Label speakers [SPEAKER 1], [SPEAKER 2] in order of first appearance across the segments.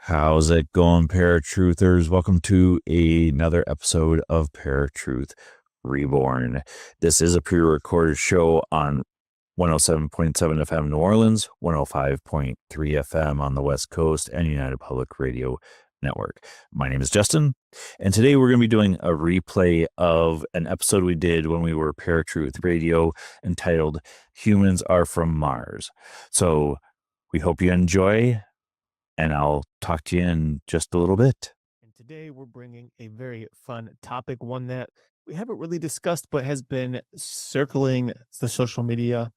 [SPEAKER 1] How's it going, ParaTruthers? Welcome to another episode of ParaTruth Reborn. This is a pre-recorded show on 107.7 FM New Orleans, 105.3 FM on the West Coast, and United Public Radio Network. My name is Justin, and today we're going to be doing a replay of an episode we did when we were ParaTruth Radio entitled Humans Are From Mars. So we hope you enjoy, and I'll talk to you in just a little bit.
[SPEAKER 2] And today we're bringing a very fun topic, one that we haven't really discussed, but has been circling the social media.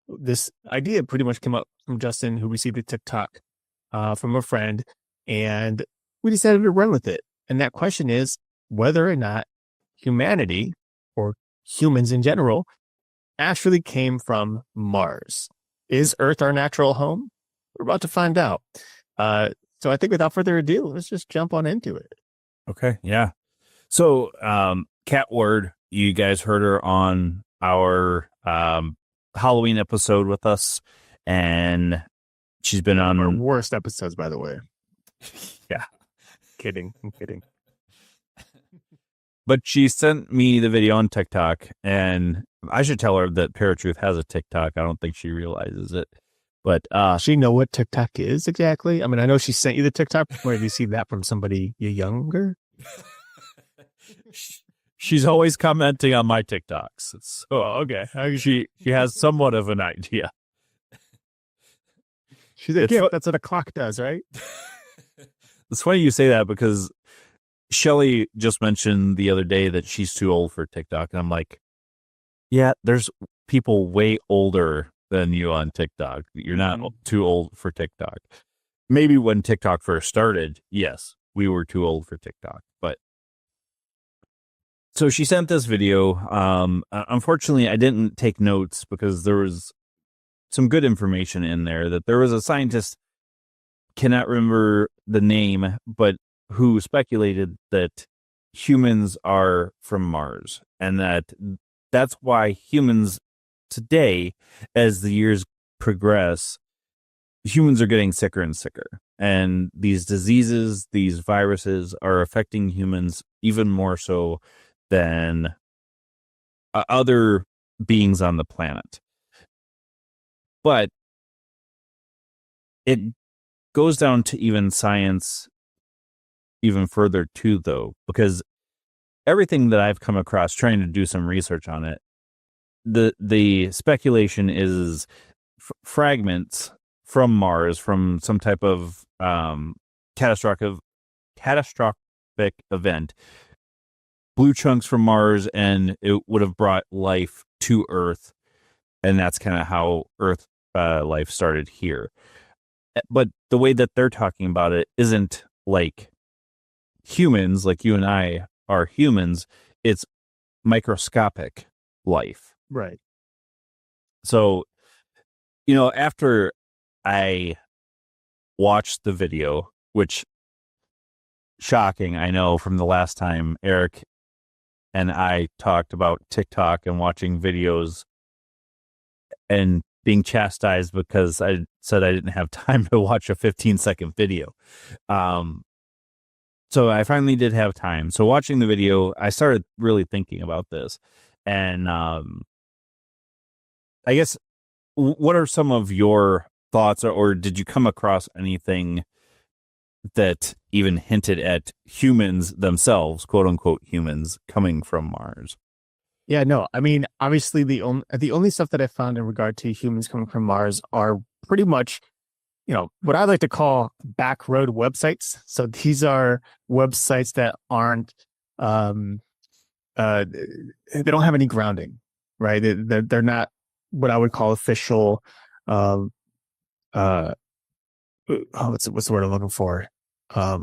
[SPEAKER 2] This idea pretty much came up from Justin, who received a TikTok from a friend, and we decided to run with it. And that question is whether or not humanity, or humans in general, actually came from Mars. Is Earth our natural home? We're about to find out. So I think without further ado, let's just jump on into it.
[SPEAKER 1] Okay, yeah. So, Cat Ward, you guys heard her on our Halloween episode with us, and she's been on
[SPEAKER 2] our worst episodes, by the way.
[SPEAKER 1] Yeah.
[SPEAKER 2] I'm kidding.
[SPEAKER 1] But she sent me the video on TikTok, and I should tell her that ParaTruth has a TikTok. I don't think she realizes it. But
[SPEAKER 2] does she know what TikTok is exactly? I mean, I know she sent you the TikTok. Where did you see that from somebody younger?
[SPEAKER 1] She's always commenting on my TikToks. So
[SPEAKER 2] okay.
[SPEAKER 1] She has somewhat of an idea.
[SPEAKER 2] She's like, yeah, that's what a clock does, right?
[SPEAKER 1] It's funny you say that because Shelly just mentioned the other day that she's too old for TikTok. And I'm like, yeah, there's people way older than you on TikTok. You're not too old for TikTok. Maybe when TikTok first started, yes, we were too old for TikTok. But so she sent this video. Unfortunately, I didn't take notes because there was some good information in there that there was a scientist, cannot remember the name, but who speculated that humans are from Mars, and that's why humans today, as the years progress, humans are getting sicker and sicker. And these diseases, these viruses are affecting humans even more so than other beings on the planet. But it goes down to even science even further too, though, because everything that I've come across trying to do some research on it, the speculation is fragments from Mars, from some type of catastrophic event, blue chunks from Mars, and it would have brought life to Earth, and that's kind of how Earth life started here. But the way that they're talking about it isn't like humans, like you and I are humans. It's microscopic life.
[SPEAKER 2] Right.
[SPEAKER 1] So, after I watched the video, which shocking, I know, from the last time Erik and I talked about TikTok and watching videos and being chastised because I said I didn't have time to watch a 15-second video. So I finally did have time. So watching the video, I started really thinking about this. And I guess, what are some of your thoughts, or did you come across anything that even hinted at humans themselves, quote unquote humans, coming from Mars?
[SPEAKER 2] Yeah, no, I mean, obviously the only stuff that I found in regard to humans coming from Mars are pretty much, what I like to call back road websites. So these are websites that aren't, they don't have any grounding, right? They're not what I would call official. What's the word I'm looking for? I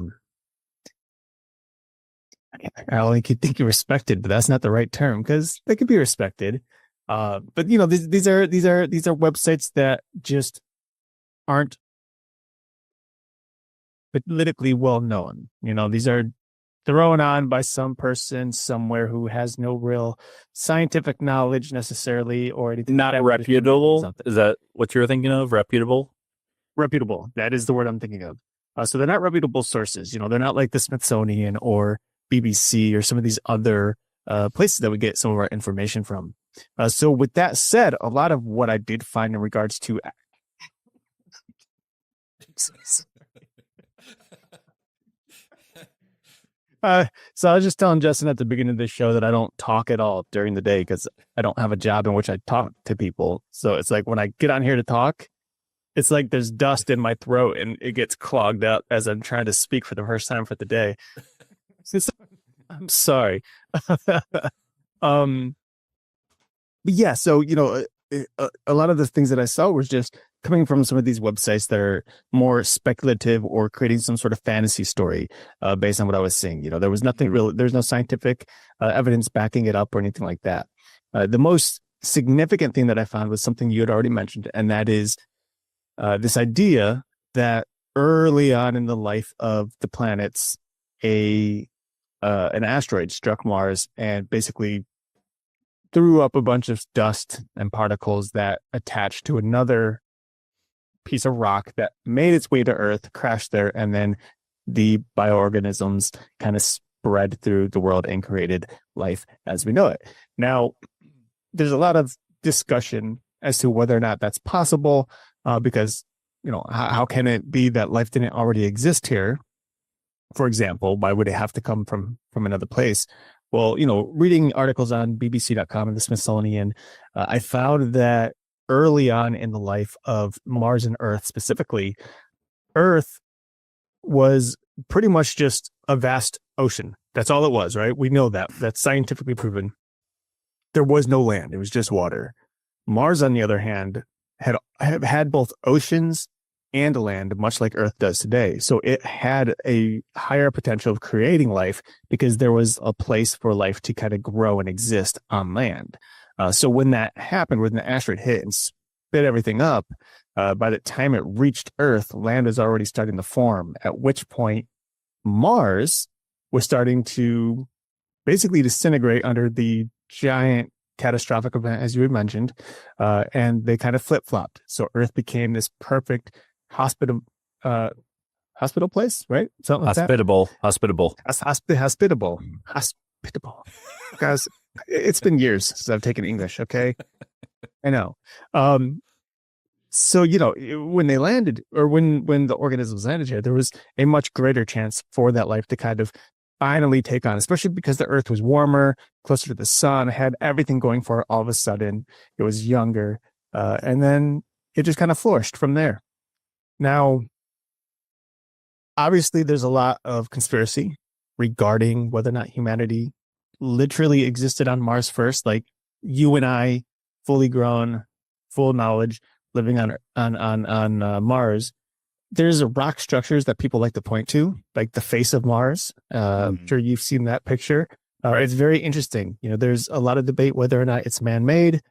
[SPEAKER 2] only could think of respected, but that's not the right term because they could be respected. But these are websites that just aren't politically well known. These are thrown on by some person somewhere who has no real scientific knowledge necessarily, or anything.
[SPEAKER 1] Not reputable? Is that what you're thinking of? Reputable?
[SPEAKER 2] reputable. That is the word I'm thinking of. So they're not reputable sources. They're not like the Smithsonian or BBC or some of these other places that we get some of our information from. So with that said, a lot of what I did find in regards to so I was just telling Justin at the beginning of this show that I don't talk at all during the day because I don't have a job in which I talk to people. So it's like when I get on here to talk, it's like there's dust in my throat and it gets clogged up as I'm trying to speak for the first time for the day. I'm sorry. But yeah, so a lot of the things that I saw was just coming from some of these websites that are more speculative or creating some sort of fantasy story based on what I was seeing. There was nothing real. There's no scientific evidence backing it up or anything like that. The most significant thing that I found was something you had already mentioned, and that is this idea that early on in the life of the planets, an asteroid struck Mars and basically threw up a bunch of dust and particles that attached to another piece of rock that made its way to Earth, crashed there, and then the bioorganisms kind of spread through the world and created life as we know it. Now, there's a lot of discussion as to whether or not that's possible, because, how can it be that life didn't already exist here? For example, why would it have to come from another place? Well, reading articles on BBC.com and the Smithsonian, I found that early on in the life of Mars and Earth specifically, Earth was pretty much just a vast ocean. That's all it was, right? We know that. That's scientifically proven. There was no land. It was just water. Mars, on the other hand, had both oceans and land, much like Earth does today. So it had a higher potential of creating life because there was a place for life to kind of grow and exist on land. So when that happened, when the asteroid hit and spit everything up, by the time it reached Earth, land was already starting to form, at which point Mars was starting to basically disintegrate under the giant catastrophic event, as you had mentioned, and they kind of flip-flopped. So Earth became this perfect hospital place, right? Something like
[SPEAKER 1] Hospitable.
[SPEAKER 2] Hospitable. Guys, it's been years since I've taken English. Okay, I know. So when they landed, or when the organisms landed here, there was a much greater chance for that life to kind of finally take on, especially because the Earth was warmer, closer to the sun, had everything going for it. All of a sudden, it was younger, and then it just kind of flourished from there. Now, obviously, there's a lot of conspiracy regarding whether or not humanity literally existed on Mars first, like you and I, fully grown, full knowledge, living on Mars. There's rock structures that people like to point to, like the face of Mars. I'm sure you've seen that picture. It's very interesting. There's a lot of debate whether or not it's man-made,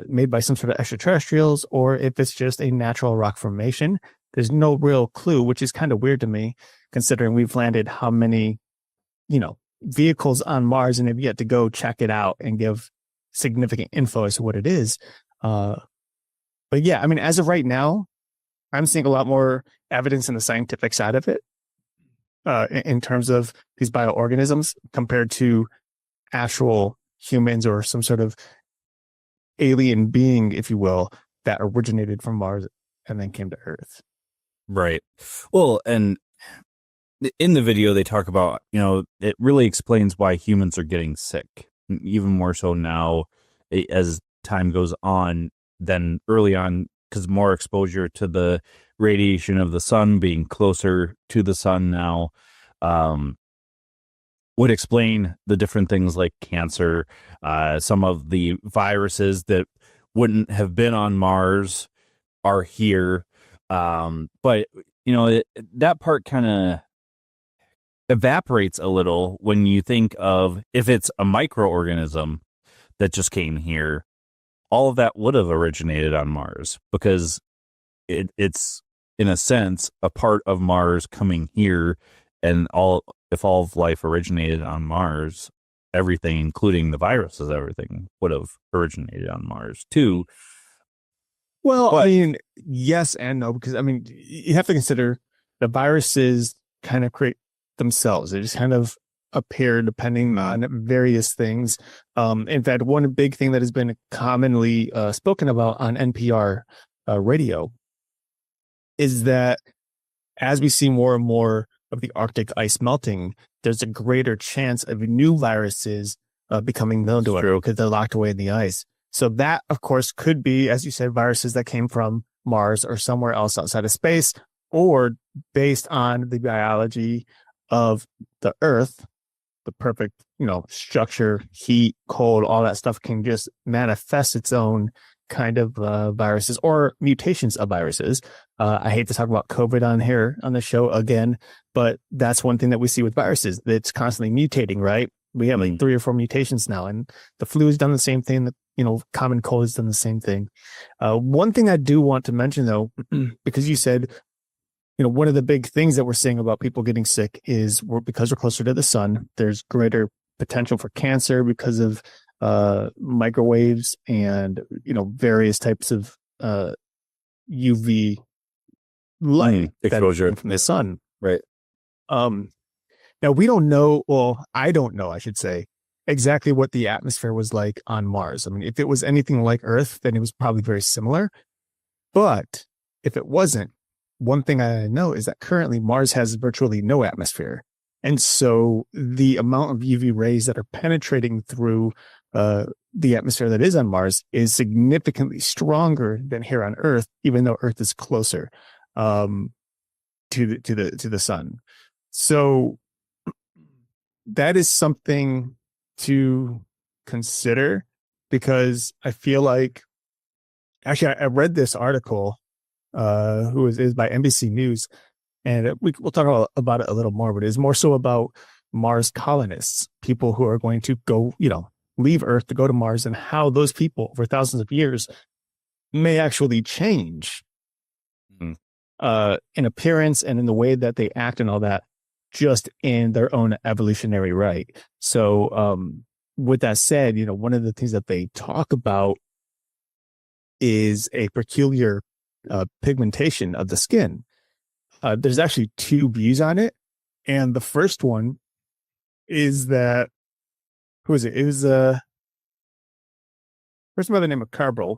[SPEAKER 2] made by some sort of extraterrestrials, or if it's just a natural rock formation. There's no real clue, which is kind of weird to me, considering we've landed how many, vehicles on Mars and have yet to go check it out and give significant info as to what it is. But yeah, I mean, as of right now, I'm seeing a lot more evidence in the scientific side of it, in terms of these bioorganisms compared to actual humans or some sort of alien being, if you will, that originated from Mars and then came to Earth.
[SPEAKER 1] Right. Well, and in the video, they talk about, it really explains why humans are getting sick, even more so now as time goes on than early on, because more exposure to the radiation of the sun, being closer to the sun now, would explain the different things like cancer, some of the viruses that wouldn't have been on Mars are here. But, that part kind of evaporates a little when you think of if it's a microorganism that just came here, all of that would have originated on Mars because it's in a sense a part of Mars coming here, and if all of life originated on Mars, everything, including the viruses, everything would have originated on Mars too.
[SPEAKER 2] Well,
[SPEAKER 1] But
[SPEAKER 2] I mean, yes and no, because I mean, you have to consider the viruses kind of create themselves. They just kind of appear depending on various things. In fact, one big thing that has been commonly spoken about on NPR radio is that as we see more and more of the Arctic ice melting, there's a greater chance of new viruses becoming known to us because they're locked away in the ice. So that, of course, could be, as you said, viruses that came from Mars or somewhere else outside of space, or based on the biology of the Earth, the perfect, structure, heat, cold, all that stuff can just manifest its own kind of viruses or mutations of viruses. I hate to talk about COVID on here on the show again, but that's one thing that we see with viruses. It's constantly mutating, right? We have like 3 or 4 mutations now, and the flu has done the same thing. Common cold has done the same thing. One thing I do want to mention, though, because you said, one of the big things that we're seeing about people getting sick is because we're closer to the sun, there's greater potential for cancer because of microwaves and, various types of UV light
[SPEAKER 1] exposure
[SPEAKER 2] from the sun.
[SPEAKER 1] Right.
[SPEAKER 2] Now we don't know, well, I don't know, I should say, exactly what the atmosphere was like on Mars. I mean, if it was anything like Earth, then it was probably very similar. But if it wasn't, one thing I know is that currently Mars has virtually no atmosphere. And so the amount of UV rays that are penetrating through the atmosphere that is on Mars is significantly stronger than here on Earth, even though Earth is closer to the sun. So that is something to consider, because I feel like, actually, I read this article, who is by NBC News, and we'll talk about it a little more, but it's more so about Mars colonists, people who are going to go, leave Earth to go to Mars, and how those people over thousands of years may actually change in appearance and in the way that they act and all that, just in their own evolutionary right. So with that said, one of the things that they talk about is a peculiar pigmentation of the skin. There's actually 2 views on it. And the first one is that, who is it? It was a person by the name of Carbrel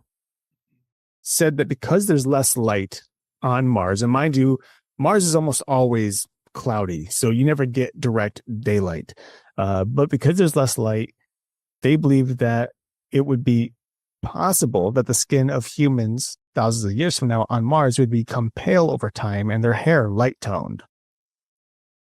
[SPEAKER 2] said that because there's less light on Mars, and mind you, Mars is almost always cloudy, so you never get direct daylight. But because there's less light, they believe that it would be possible that the skin of humans thousands of years from now on Mars would become pale over time and their hair light toned.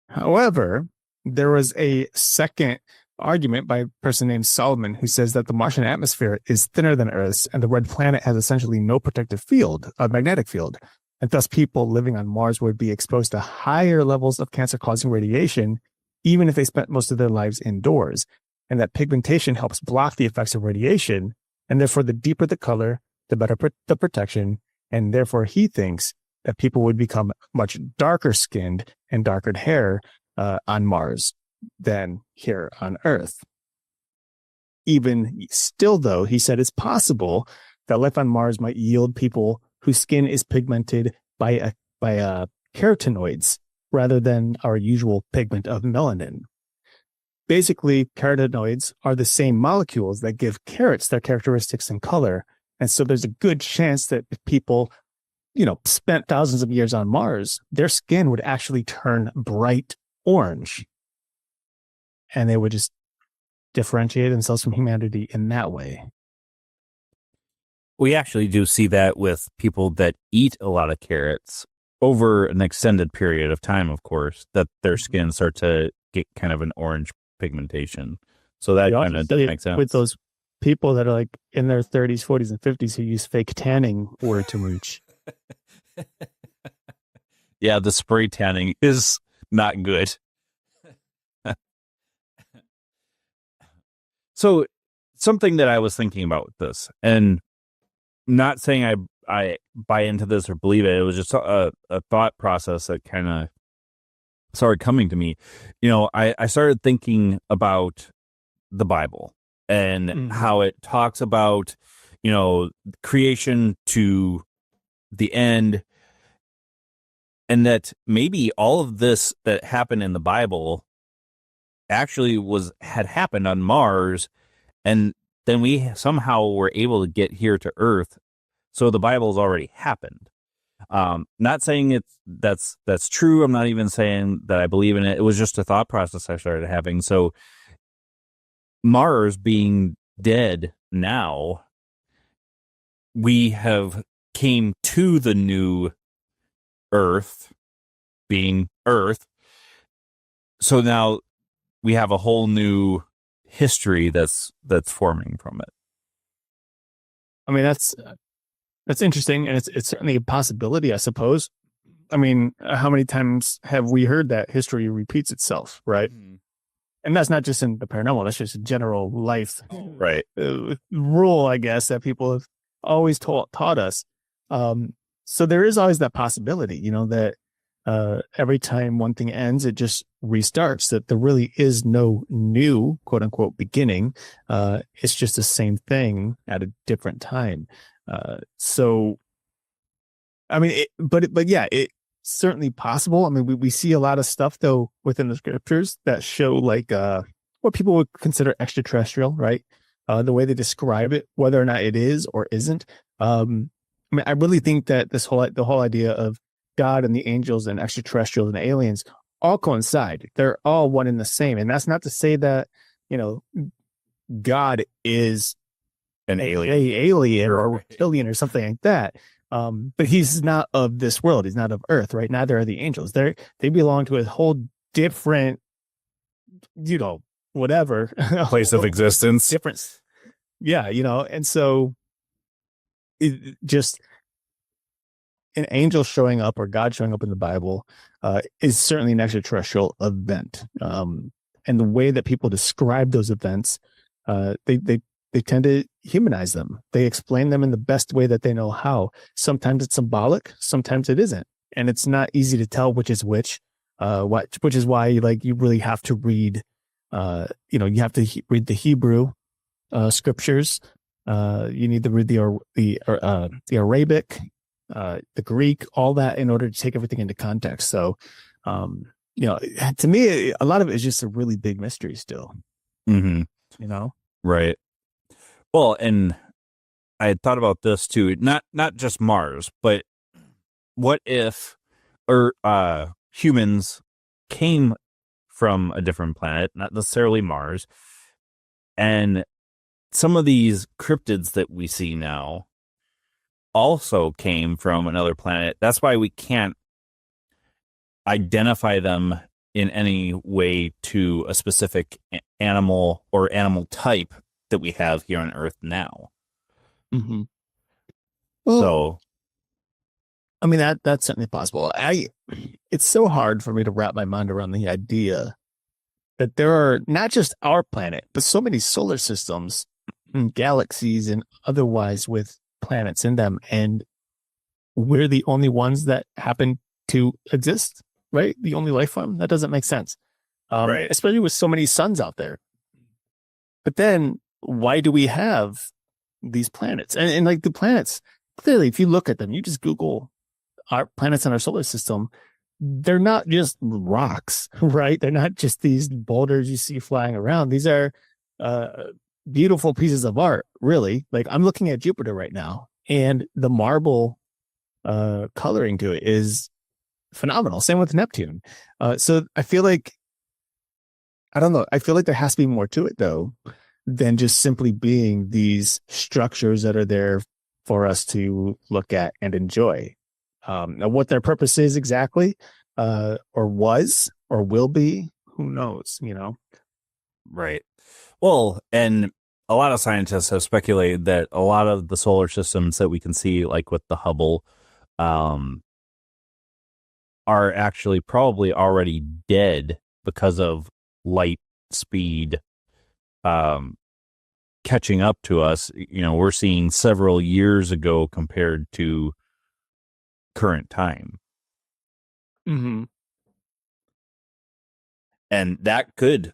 [SPEAKER 2] However, there was a second argument by a person named Solomon who says that the Martian atmosphere is thinner than Earth's, and the red planet has essentially no protective field, a magnetic field, and thus people living on Mars would be exposed to higher levels of cancer-causing radiation, even if they spent most of their lives indoors, and that pigmentation helps block the effects of radiation, and therefore the deeper the color, the better the protection, and therefore he thinks that people would become much darker skinned and darker hair on Mars than here on Earth. Even still, though, he said it's possible that life on Mars might yield people whose skin is pigmented by carotenoids rather than our usual pigment of melanin. Basically, carotenoids are the same molecules that give carrots their characteristics and color. And so there's a good chance that if people, spent thousands of years on Mars, their skin would actually turn bright orange. And they would just differentiate themselves from humanity in that way.
[SPEAKER 1] We actually do see that with people that eat a lot of carrots over an extended period of time, of course, that their skin start to get kind of an orange pigmentation. So that kind of makes sense.
[SPEAKER 2] With those people that are like in their 30s, 40s, and 50s who use fake tanning word too much.
[SPEAKER 1] Yeah, the spray tanning is not good. So something that I was thinking about with this, and not saying I buy into this or believe it, it was just a thought process that kind of started coming to me. I started thinking about the Bible and how it talks about, creation to the end, and that maybe all of this that happened in the Bible actually had happened on Mars, and then we somehow were able to get here to Earth. So the Bible's already happened. Not saying that's true. I'm not even saying that I believe in it. It was just a thought process I started having. So Mars being dead now, we have came to the new Earth being Earth. So now we have a whole new history that's forming from it.
[SPEAKER 2] I mean, that's interesting, and it's certainly a possibility, I suppose. I mean, how many times have we heard that history repeats itself, right? Mm-hmm. And that's not just in the paranormal, that's just a general life rule, I guess, that people have always taught us. So there is always that possibility, that every time one thing ends, it just restarts, that there really is no new, quote unquote, beginning. It's just the same thing at a different time. So, I mean, but yeah, it's certainly possible. I mean, we see a lot of stuff though within the scriptures that show like what people would consider extraterrestrial, right? The way they describe it, whether or not it is or isn't. I mean, I really think that the whole idea of God and the angels and extraterrestrials and aliens all coincide. They're all one and the same. And that's not to say that, God is
[SPEAKER 1] an alien
[SPEAKER 2] or a reptilian or something like that. But he's not of this world. He's not of Earth, right? Neither are the angels. They belong to a whole different, whatever
[SPEAKER 1] place of existence.
[SPEAKER 2] Difference. Yeah, and so it just an angel showing up or God showing up in the Bible is certainly an extraterrestrial event. And the way that people describe those events, they tend to humanize them. They explain them in the best way that they know how. Sometimes it's symbolic, sometimes it isn't. And it's not easy to tell which is which, which is why you really have to read, you have to read the Hebrew scriptures. You need to read the Arabic, the Greek, all that in order to take everything into context. So, to me, a lot of it is just a really big mystery still.
[SPEAKER 1] Mm-hmm. Right. Well, and I had thought about this too, not just Mars, but what if humans came from a different planet, not necessarily Mars, and some of these cryptids that we see now also came from another planet. That's why we can't identify them in any way to a specific animal or animal type that we have here on Earth now.
[SPEAKER 2] Mm-hmm. Well,
[SPEAKER 1] so,
[SPEAKER 2] I mean, that's certainly possible. It's so hard for me to wrap my mind around the idea that there are not just our planet, but so many solar systems and galaxies and otherwise with planets in them. And we're the only ones that happen to exist, right? The only life form. That doesn't make sense.
[SPEAKER 1] Right.
[SPEAKER 2] Especially with so many suns out there. But then why do we have these planets? And like the planets, clearly, if you look at them, you just Google our planets in our solar system, they're not just rocks, right? They're not just these boulders you see flying around. These are beautiful pieces of art, really. Like I'm looking at Jupiter right now, and the marble coloring to it is phenomenal. Same with Neptune. So I feel like, I don't know, I feel like there has to be more to it, though, than just simply being these structures that are there for us to look at and enjoy. Now, what their purpose is exactly, or was, or will be, who knows,
[SPEAKER 1] Right. Well, and a lot of scientists have speculated that a lot of the solar systems that we can see, like with the Hubble, are actually probably already dead because of light speed catching up to us. We're seeing several years ago compared to current time.
[SPEAKER 2] Mm-hmm.
[SPEAKER 1] And that could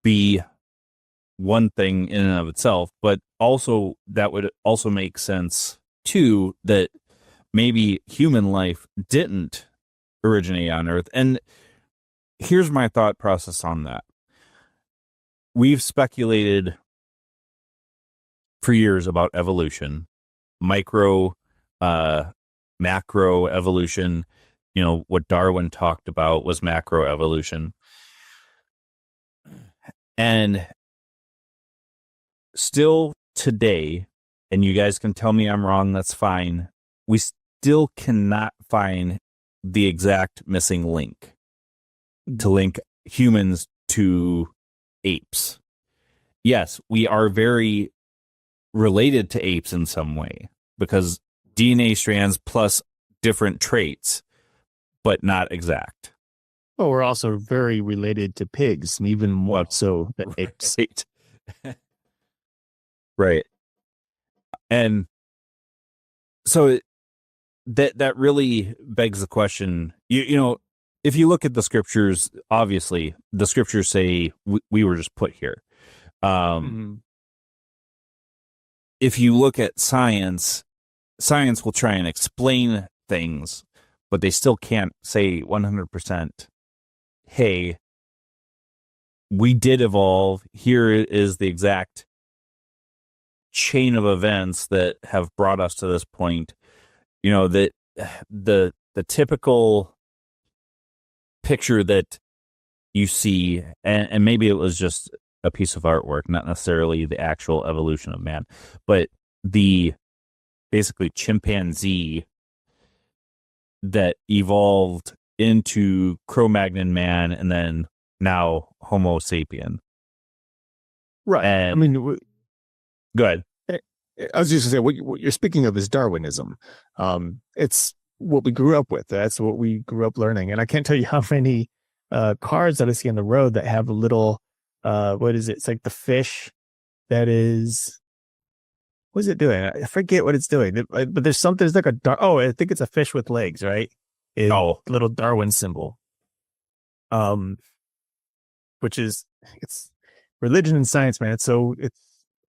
[SPEAKER 1] be one thing in and of itself, but also that would also make sense too, that maybe human life didn't originate on Earth. And here's my thought process on that. We've speculated for years about evolution, micro, macro evolution. You know, what Darwin talked about was macro evolution. And still today, and you guys can tell me I'm wrong, that's fine, we still cannot find the exact missing link to link humans to apes. Yes, we are very related to apes in some way because DNA strands plus different traits, but not exact.
[SPEAKER 2] Well, we're also very related to pigs, and even more so than apes.
[SPEAKER 1] Right. And so that really begs the question, you know, if you look at the scriptures, obviously the scriptures say we were just put here. If you look at science will try and explain things, but they still can't say 100%, hey, we did evolve. Here is the exact chain of events that have brought us to this point. You know, that the typical picture that you see, and maybe it was just a piece of artwork, not necessarily the actual evolution of man, but the basically chimpanzee that evolved into Cro-Magnon man and then now Homo sapien.
[SPEAKER 2] Right.
[SPEAKER 1] And,
[SPEAKER 2] I mean,
[SPEAKER 1] go ahead.
[SPEAKER 2] I was just going to say, what you're speaking of is Darwinism. It's what we grew up with. That's what we grew up learning. And I can't tell you how many cars that I see on the road that have a little, what is it? It's like the fish that is, what is it doing? I forget what it's doing. But there's something, it's like I think it's a fish with legs, right? Little Darwin symbol. Which is, it's religion and science, man.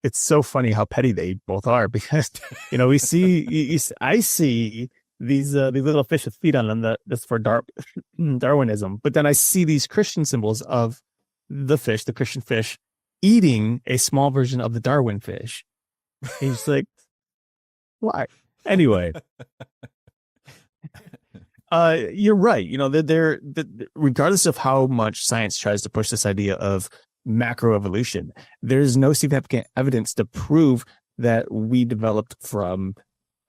[SPEAKER 2] It's so funny how petty they both are because, you know, we see, I see these little fish with feet on them that's for Darwinism. But then I see these Christian symbols of the Christian fish, eating a small version of the Darwin fish. He's like, why? Anyway, you're right. You know, they're regardless of how much science tries to push this idea of macroevolution, there's no significant evidence to prove that we developed from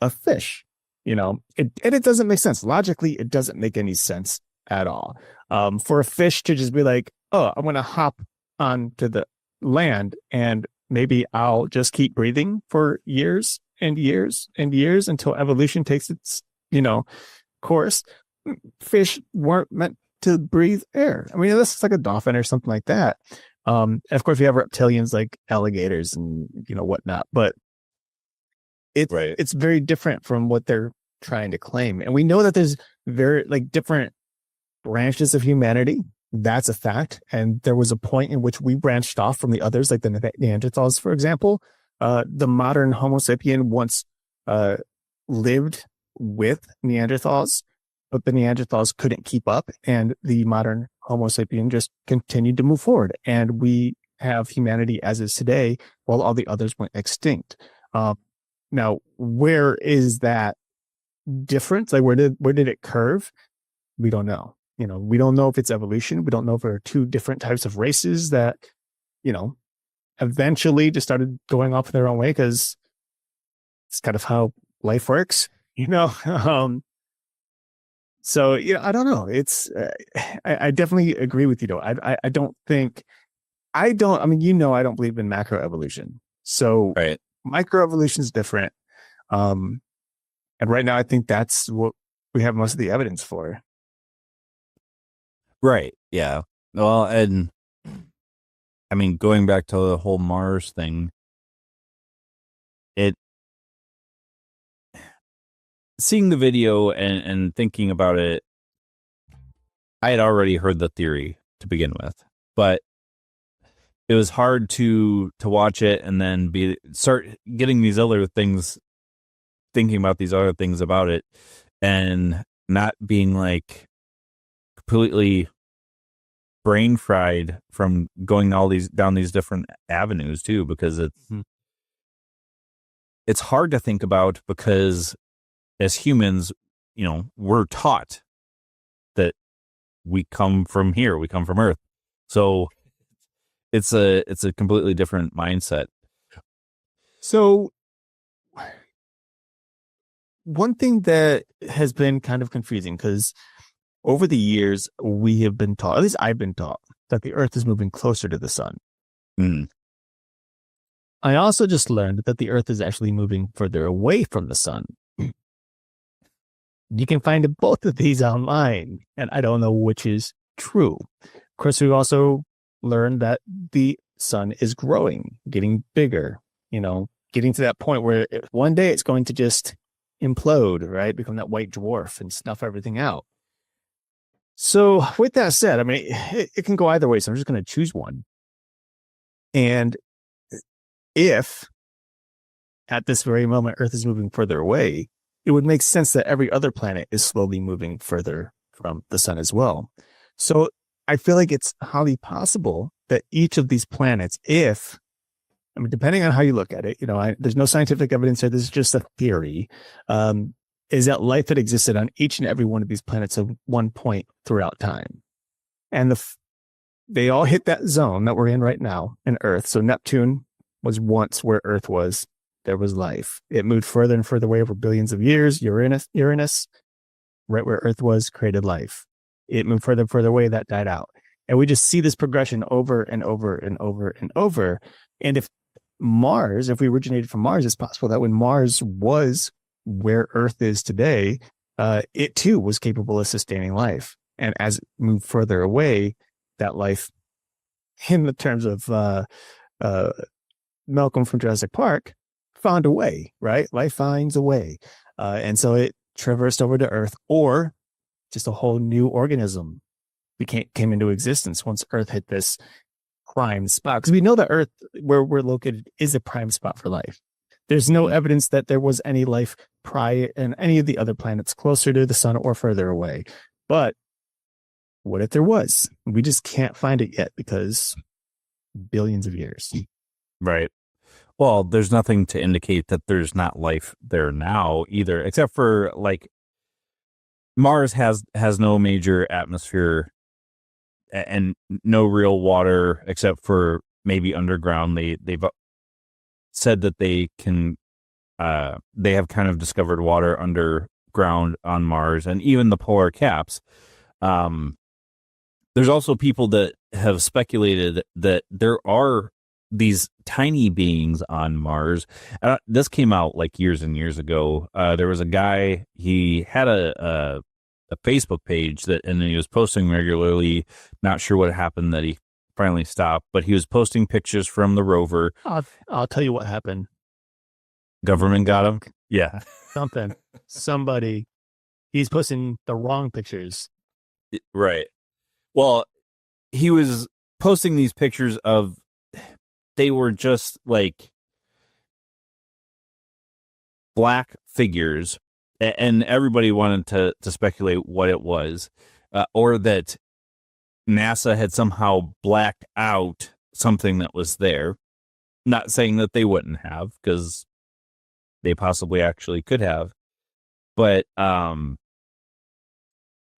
[SPEAKER 2] a fish. You know, it doesn't make sense. Logically, it doesn't make any sense at all. For a fish to just be like, oh, I'm going to hop onto the land and maybe I'll just keep breathing for years and years and years until evolution takes its, you know, course. Fish weren't meant to breathe air. I mean, this is like a dolphin or something like that. Of course, we have reptilians like alligators and, you know, whatnot, but it's very different from what they're trying to claim. And we know that there's very different branches of humanity. That's a fact. And there was a point in which we branched off from the others, like the Neanderthals, for example. The modern Homo sapien once lived with Neanderthals, but the Neanderthals couldn't keep up, and the modern Homo sapien just continued to move forward. And we have humanity as is today, while all the others went extinct. Now, where is that difference? Like, where did it curve? We don't know. You know, we don't know if it's evolution. We don't know if there are two different types of races that, you know, eventually just started going off their own way, because it's kind of how life works, you know. So, you know, I don't know. It's I definitely agree with you, though. I mean, you know, I don't believe in macroevolution. So microevolution is different. And right now, I think that's what we have most of the evidence for.
[SPEAKER 1] Right. Yeah. Well, and I mean, going back to the whole Mars thing, seeing the video and thinking about it, I had already heard the theory to begin with, but it was hard to watch it and then start getting these other things thinking about these other things about it and not being like completely brain fried from going down these different avenues too, because it's hard to think about, because as humans, we're taught that we come from here, we come from Earth. So it's a completely different mindset.
[SPEAKER 2] So one thing that has been kind of confusing, because over the years we have been taught, at least I've been taught, that the Earth is moving closer to the sun.
[SPEAKER 1] Mm.
[SPEAKER 2] I also just learned that the Earth is actually moving further away from the sun. You can find both of these online, and I don't know which is true. Of course, we also learned that the sun is growing, getting bigger, getting to that point where one day it's going to just implode, right? Become that white dwarf and snuff everything out. So with that said, I mean, it can go either way. So I'm just going to choose one. And if at this very moment Earth is moving further away, it would make sense that every other planet is slowly moving further from the sun as well. So I feel like it's highly possible that each of these planets, depending on how you look at it, there's no scientific evidence here. This is just a theory, is that life had existed on each and every one of these planets at one point throughout time. And they all hit that zone that we're in right now in Earth. So Neptune was once where Earth was. There was life. It moved further and further away over billions of years. Uranus, right where Earth was, created life. It moved further and further away. That died out. And we just see this progression over and over and over and over. And if we originated from Mars, it's possible that when Mars was where Earth is today, it too was capable of sustaining life. And as it moved further away, that life, in the terms of Malcolm from Jurassic Park, found a way, right? Life finds a way. And so it traversed over to Earth, or just a whole new organism came into existence once Earth hit this prime spot. Because we know that Earth, where we're located, is a prime spot for life. There's no evidence that there was any life prior in any of the other planets closer to the sun or further away. But what if there was? We just can't find it yet because billions of years.
[SPEAKER 1] Right. Well, there's nothing to indicate that there's not life there now either, except for like Mars has no major atmosphere and no real water except for maybe underground. They've said that they have kind of discovered water underground on Mars, and even the polar caps. There's also people that have speculated that there are these tiny beings on Mars. This came out like years and years ago. There was a guy, he had a Facebook page and he was posting regularly. Not sure what happened that he finally stopped, but he was posting pictures from the rover.
[SPEAKER 2] I'll tell you what happened.
[SPEAKER 1] Government got him? Yeah.
[SPEAKER 2] Somebody, he's posting the wrong pictures.
[SPEAKER 1] Right. Well, he was posting these pictures of, they were just like black figures, and everybody wanted to speculate what it was, or that NASA had somehow blacked out something that was there. Not saying that they wouldn't have, because they possibly actually could have, but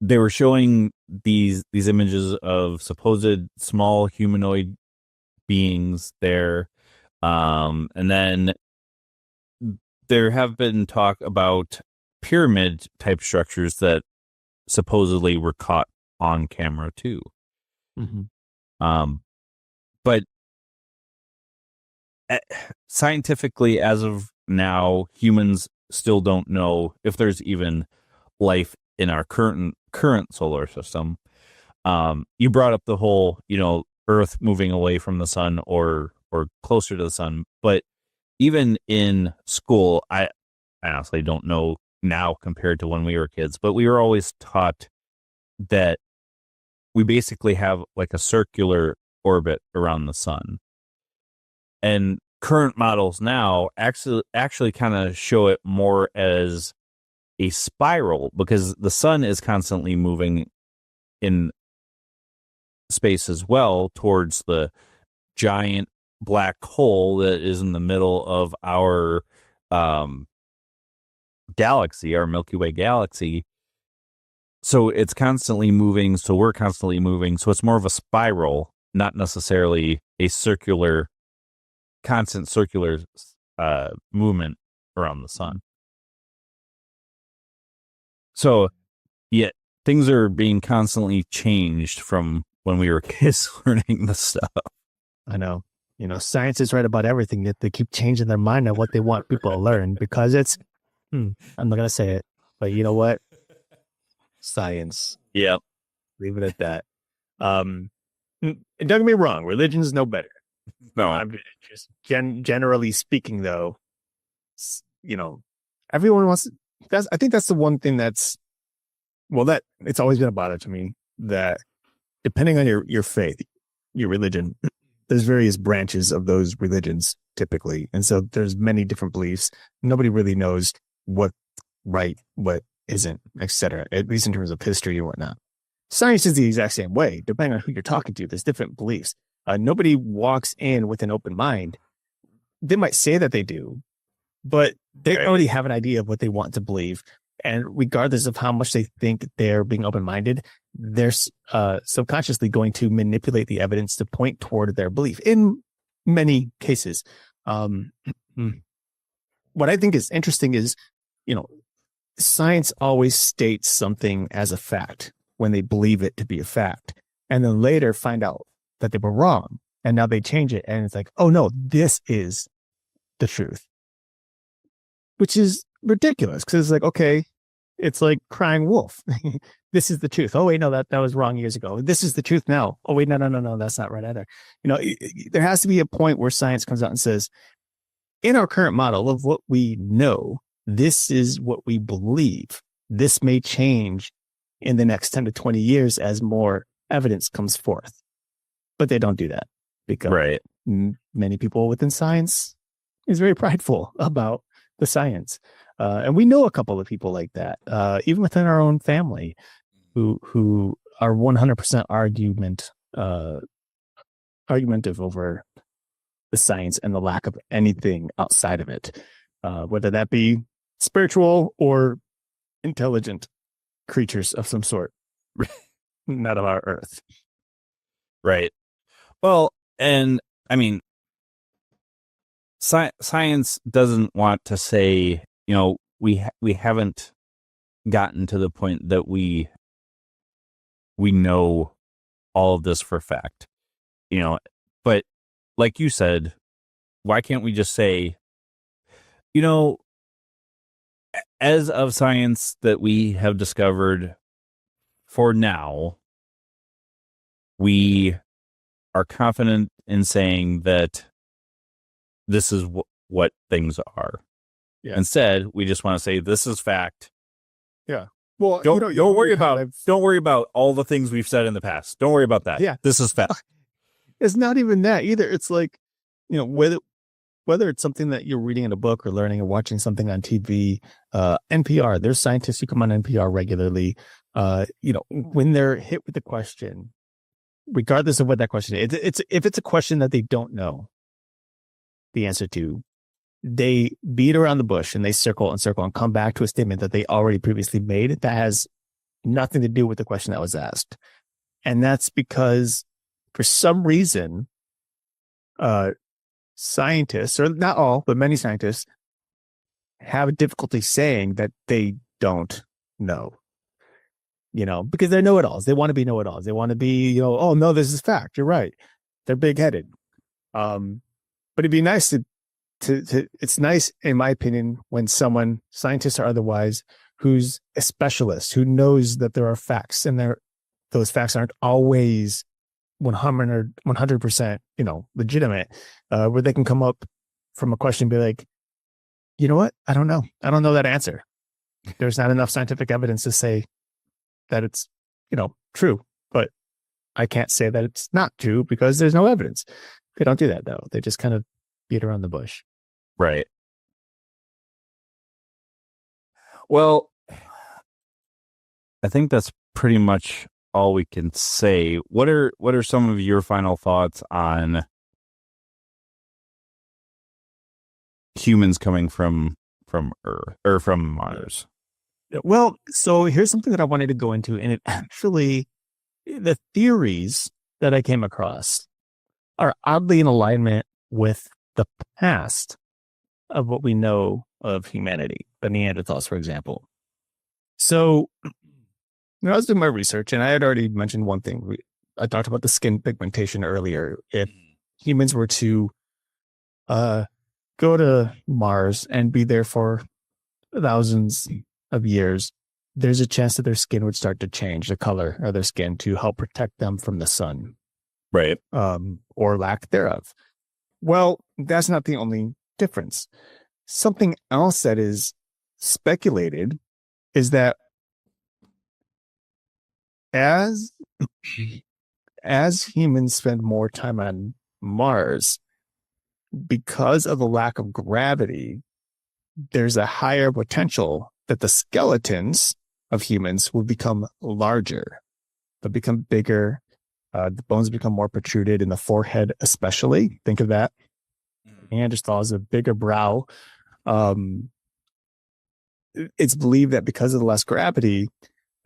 [SPEAKER 1] they were showing these images of supposed small humanoid beings there, and then there have been talk about pyramid type structures that supposedly were caught on camera too.
[SPEAKER 2] Mm-hmm.
[SPEAKER 1] But scientifically, as of now, humans still don't know if there's even life in our current solar system. You brought up the whole, Earth moving away from the sun or closer to the sun, but even in school, I honestly don't know now compared to when we were kids, but we were always taught that we basically have like a circular orbit around the sun. And current models now actually kind of show it more as a spiral, because the sun is constantly moving in space as well towards the giant black hole that is in the middle of our galaxy, our Milky Way galaxy. So it's constantly moving, so we're constantly moving, so it's more of a spiral, not necessarily a constant circular movement around the sun. So yeah, things are being constantly changed from when we were kids learning this stuff.
[SPEAKER 2] I know. Science is right about everything, yet they keep changing their mind on what they want people to learn, because it's, I'm not going to say it, but you know what? Science.
[SPEAKER 1] Yeah.
[SPEAKER 2] Leave it at that. And don't get me wrong, religion's no better.
[SPEAKER 1] No.
[SPEAKER 2] I'm just generally speaking, though, everyone wants, I think that's the one thing that it's always been a bother to me, that depending on your faith, your religion, there's various branches of those religions typically. And so there's many different beliefs. Nobody really knows what right, what isn't, etc., at least in terms of history and whatnot. Science is the exact same way. Depending on who you're talking to, there's different beliefs. Nobody walks in with an open mind. They might say that they do, but they already have an idea of what they want to believe. And regardless of how much they think they're being open-minded, they're subconsciously going to manipulate the evidence to point toward their belief in many cases. What I think is interesting is, science always states something as a fact when they believe it to be a fact, and then later find out that they were wrong. And now they change it. And it's like, oh no, this is the truth, which is ridiculous, because it's like, okay, it's like crying wolf. This is the truth. Oh wait, no, that was wrong years ago. This is the truth now. Oh wait, no, that's not right either. There has to be a point where science comes out and says, in our current model of what we know, this is what we believe. This may change in the next 10 to 20 years as more evidence comes forth. But they don't do that, because many people within science is very prideful about the science. And we know a couple of people like that, even within our own family, who are 100% argumentative over the science and the lack of anything outside of it, whether that be spiritual or intelligent creatures of some sort, not of our earth.
[SPEAKER 1] Right. Well, and I mean, science doesn't want to say, we haven't gotten to the point that we know all of this for a fact, but like you said, why can't we just say, as of science that we have discovered for now, we are confident in saying that this is what things are. Yeah. Instead, we just want to say this is fact.
[SPEAKER 2] Yeah. Well,
[SPEAKER 1] don't worry about all the things we've said in the past. Don't worry about that.
[SPEAKER 2] Yeah.
[SPEAKER 1] This is fact.
[SPEAKER 2] It's not even that either. It's like, whether it's something that you're reading in a book or learning or watching something on TV, NPR, there's scientists who come on NPR regularly. When they're hit with the question, regardless of what that question is, if it's a question that they don't know the answer to, they beat around the bush and they circle and come back to a statement that they already previously made that has nothing to do with the question that was asked. And that's because for some reason, scientists, or not all, but many scientists, have difficulty saying that they don't know. Because they're know-it-alls. They want to be know-it-alls. They want to be, oh no, this is fact. You're right. They're big-headed. But it'd be nice to it's nice, in my opinion, when someone, scientist or otherwise, who's a specialist, who knows that there are facts, and those facts aren't always 100%, legitimate, where they can come up from a question and be like, you know what? I don't know that answer. There's not enough scientific evidence to say that it's, true, but I can't say that it's not true because there's no evidence. They don't do that though. They just kind of beat around the bush.
[SPEAKER 1] Right. Well, I think that's pretty much all we can say. What are some of your final thoughts on humans coming from Earth or from Mars?
[SPEAKER 2] Well, so here's something that I wanted to go into, and it actually, the theories that I came across are oddly in alignment with the past of what we know of humanity, the Neanderthals, for example. So, I was doing my research, and I had already mentioned one thing. I talked about the skin pigmentation earlier. If humans were to go to Mars and be there for thousands of years, there's a chance that their skin would start to change, the color of their skin, to help protect them from the sun.
[SPEAKER 1] Right.
[SPEAKER 2] Or lack thereof. Well, that's not the only difference. Something else that is speculated is that as humans spend more time on Mars, because of the lack of gravity, there's a higher potential that the skeletons of humans will become larger. They'll become bigger. The bones become more protruded in the forehead, especially. Think of that. Neanderthal has a bigger brow. It's believed that because of the less gravity,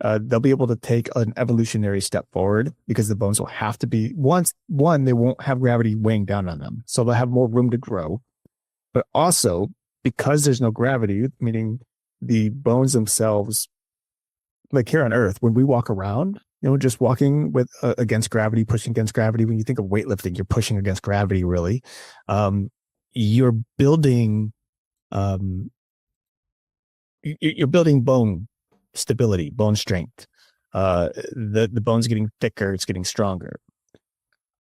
[SPEAKER 2] they'll be able to take an evolutionary step forward, because the bones will have to be, they won't have gravity weighing down on them. So they'll have more room to grow. But also, because there's no gravity, meaning the bones themselves, like here on Earth, when we walk around, just walking with against gravity, pushing against gravity. When you think of weightlifting, you're pushing against gravity, really. You're building, you're building bone stability, bone strength. The bone's getting thicker, it's getting stronger.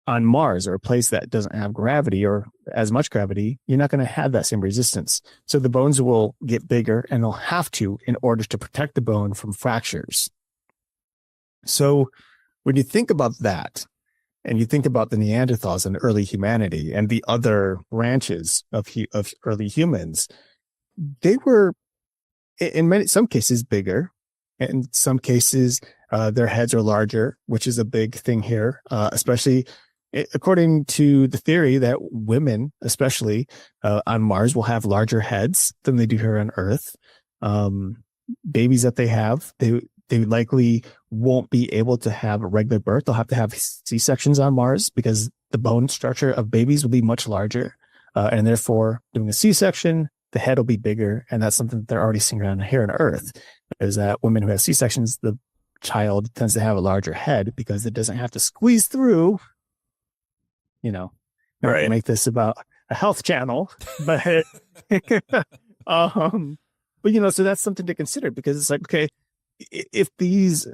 [SPEAKER 2] On Mars, or a place that doesn't have gravity or as much gravity, you're not going to have that same resistance. So the bones will get bigger, and they'll have to, in order to protect the bone from fractures. So when you think about that, and you think about the Neanderthals and early humanity and the other branches of early humans, they were, in some cases, bigger. In some cases, their heads are larger, which is a big thing here, especially according to the theory that women, especially on Mars, will have larger heads than they do here on Earth. Babies that they have, they likely won't be able to have a regular birth. They'll have to have C-sections on Mars, because the bone structure of babies will be much larger. And therefore, doing a C-section, the head will be bigger. And that's something that they're already seeing around here on Earth, is that women who have C-sections, the child tends to have a larger head, because it doesn't have to squeeze through. Right. Make this about a health channel, but so that's something to consider, because it's like, okay, if these,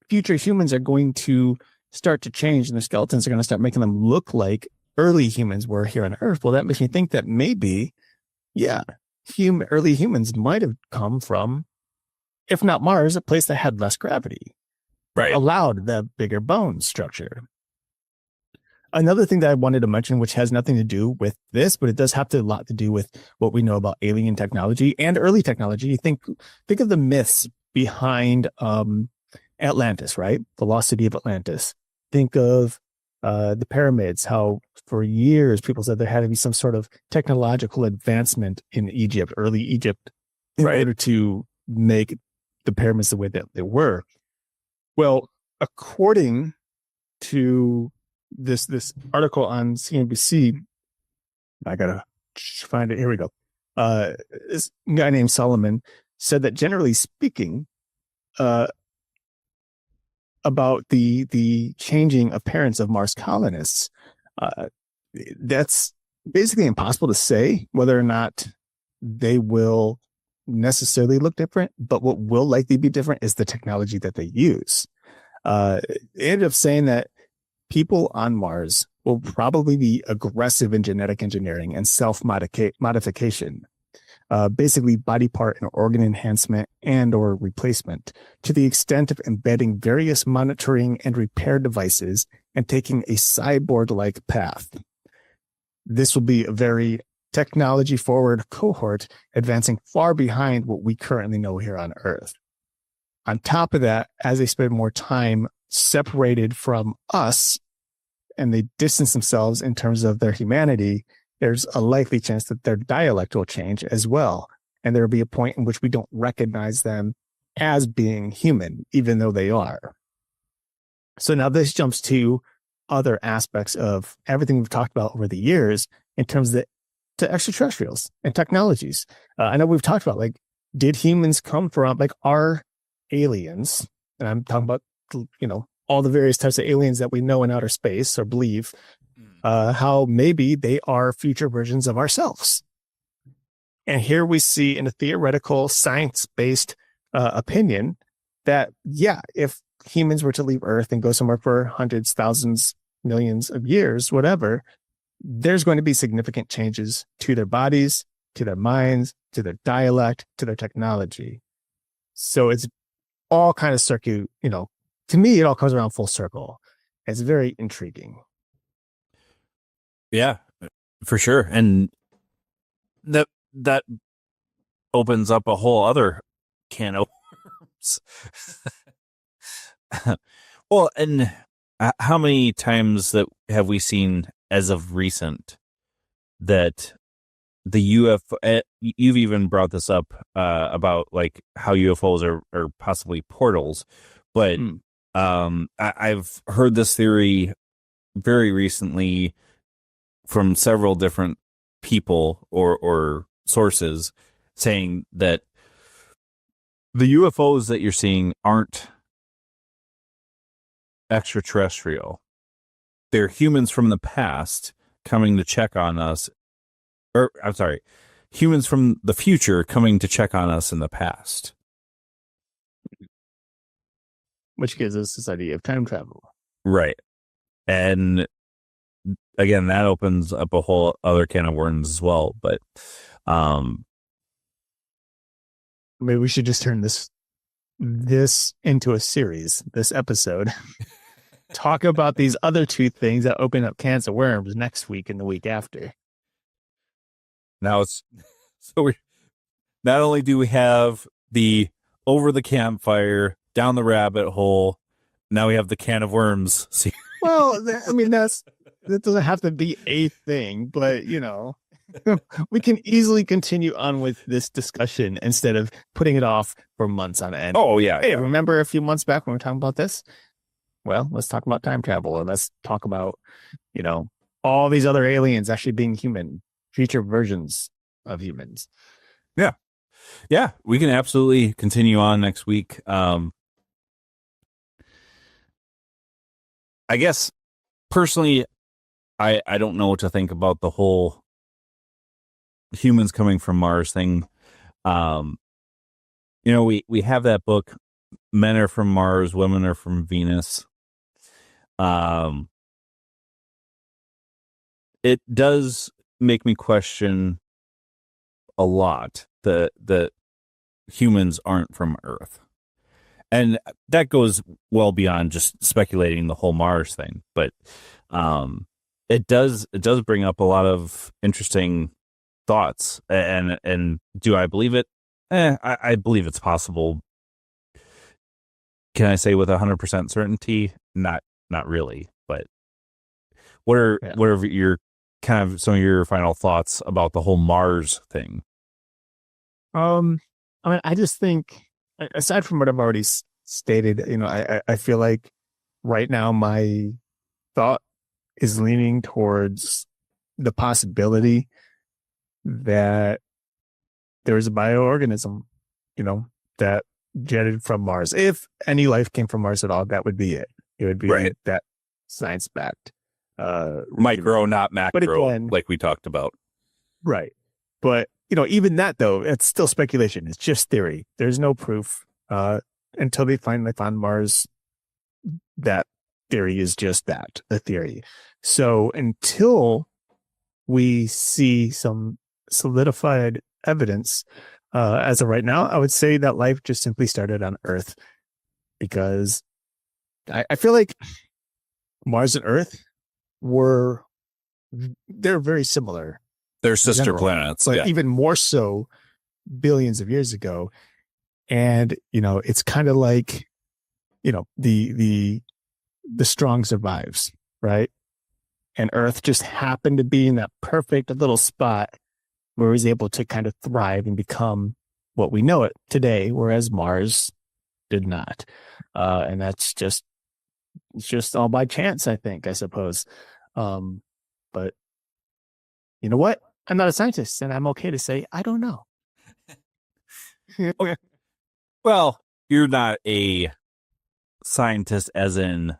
[SPEAKER 2] future humans are going to start to change, and their skeletons are going to start making them look like early humans were here on Earth, well, that makes me think that maybe, early humans might have come from, if not Mars, a place that had less gravity,
[SPEAKER 1] right?
[SPEAKER 2] Allowed the bigger bone structure. Another thing that I wanted to mention, which has nothing to do with this, but it does have a lot to do with what we know about alien technology and early technology. Think of the myths behind Atlantis, right? The lost city of Atlantis. Think of the pyramids, how for years people said there had to be some sort of technological advancement in Egypt, early Egypt, in order to make the pyramids the way that they were. Well, according to this article on CNBC, I gotta find it. Here we go. This guy named Solomon said that, generally speaking, about the changing appearance of Mars colonists, that's basically impossible to say whether or not they will necessarily look different, but what will likely be different is the technology that they use. They ended up saying that people on Mars will probably be aggressive in genetic engineering and self-modification, basically body part and organ enhancement and or replacement, to the extent of embedding various monitoring and repair devices and taking a cyborg-like path. this will be a very technology forward cohort advancing far behind what we currently know here on Earth. On top of that, as they spend more time separated from us and they distance themselves in terms of their humanity, there's a likely chance that their dialect will change as well. And there will be a point in which we don't recognize them as being human, even though they are. So now this jumps to other aspects of everything we've talked about over the years in terms of to extraterrestrials and technologies. I know we've talked about, like, did humans come from, like, are aliens? And I'm talking about, all the various types of aliens that we know in outer space or believe, how maybe they are future versions of ourselves. And here we see in a theoretical, science-based opinion that, yeah, if humans were to leave Earth and go somewhere for hundreds, thousands, millions of years, whatever, there's going to be significant changes to their bodies, to their minds, to their dialect, to their technology. So it's all kind of to me, it all comes around full circle. It's very intriguing.
[SPEAKER 1] Yeah, for sure. And that opens up a whole other can of worms. Well, and how many times that have we seen as of recent that the UFO, you've even brought this up about, like, how UFOs are possibly portals, but I've heard this theory very recently from several different people or sources saying that the UFOs that you're seeing aren't extraterrestrial. They're humans from the past coming to check on us. Or, I'm sorry, humans from the future coming to check on us in the past.
[SPEAKER 2] Which gives us this idea of time travel.
[SPEAKER 1] Right. And again, that opens up a whole other can of worms as well. But
[SPEAKER 2] maybe we should just turn this into a series, this episode. Talk about these other two things that open up cans of worms next week and the week after.
[SPEAKER 1] Now we not only do we have the over the campfire, down the rabbit hole, now we have the can of worms. See?
[SPEAKER 2] Well, I mean, that doesn't have to be a thing, but we can easily continue on with this discussion instead of putting it off for months on end.
[SPEAKER 1] Oh yeah.
[SPEAKER 2] Hey, remember a few months back when we were talking about this? Well, let's talk about time travel, and let's talk about, all these other aliens actually being human, future versions of humans.
[SPEAKER 1] Yeah. Yeah, we can absolutely continue on next week. I guess personally, I don't know what to think about the whole humans coming from Mars thing. We have that book, Men Are From Mars, Women Are From Venus. It does make me question a lot that humans aren't from Earth. And that goes well beyond just speculating the whole Mars thing, but it does bring up a lot of interesting thoughts. And do I believe it? I believe it's possible. Can I say with 100% certainty? Not really. But what are your kind of some of your final thoughts about the whole Mars thing?
[SPEAKER 2] I mean, I just think, aside from what I've already stated, I feel like right now my thought is leaning towards the possibility that there is a bioorganism, that jetted from Mars. If any life came from Mars at all, that would be it. It would be
[SPEAKER 1] right.
[SPEAKER 2] That science-backed.
[SPEAKER 1] Micro, not macro,
[SPEAKER 2] but again,
[SPEAKER 1] like we talked about.
[SPEAKER 2] Right. But, even that, though, it's still speculation. It's just theory. There's no proof until they finally found Mars. That theory is just that, a theory. So until we see some solidified evidence, as of right now, I would say that life just simply started on Earth, because I feel like Mars and Earth were they're very similar.
[SPEAKER 3] They're sister
[SPEAKER 2] general,
[SPEAKER 3] planets,
[SPEAKER 2] but
[SPEAKER 3] yeah.
[SPEAKER 2] even more so billions of years ago. And, it's kind of like, the strong survives, right? And Earth just happened to be in that perfect little spot where it was able to kind of thrive and become what we know it today, whereas Mars did not. And that's just all by chance, I suppose. But you know what? I'm not a scientist, and I'm okay to say I don't know.
[SPEAKER 1] Okay. Well, you're not a scientist as in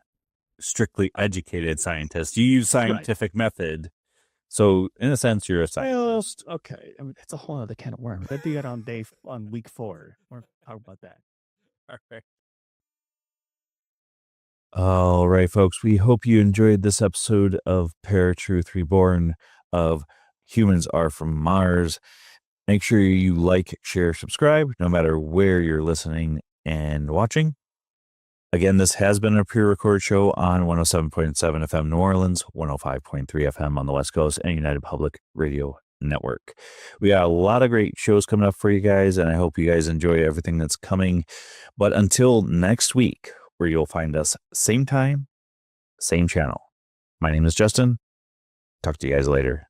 [SPEAKER 1] strictly educated scientist. You use scientific method. So in a sense, you're a scientist.
[SPEAKER 2] Well, okay. I mean, it's a whole other can of worms. Let's do that on week 4. We're talking about that.
[SPEAKER 1] All right. All right, folks. We hope you enjoyed this episode of ParaTruth Reborn of Humans Are From Mars. Make sure you like, share, subscribe, no matter where you're listening and watching. Again, this has been a pre-recorded show on 107.7 FM New Orleans, 105.3 FM on the West Coast, and United Public Radio Network. We got a lot of great shows coming up for you guys, and I hope you guys enjoy everything that's coming. But until next week, where you'll find us same time, same channel. My name is Justin. Talk to you guys later.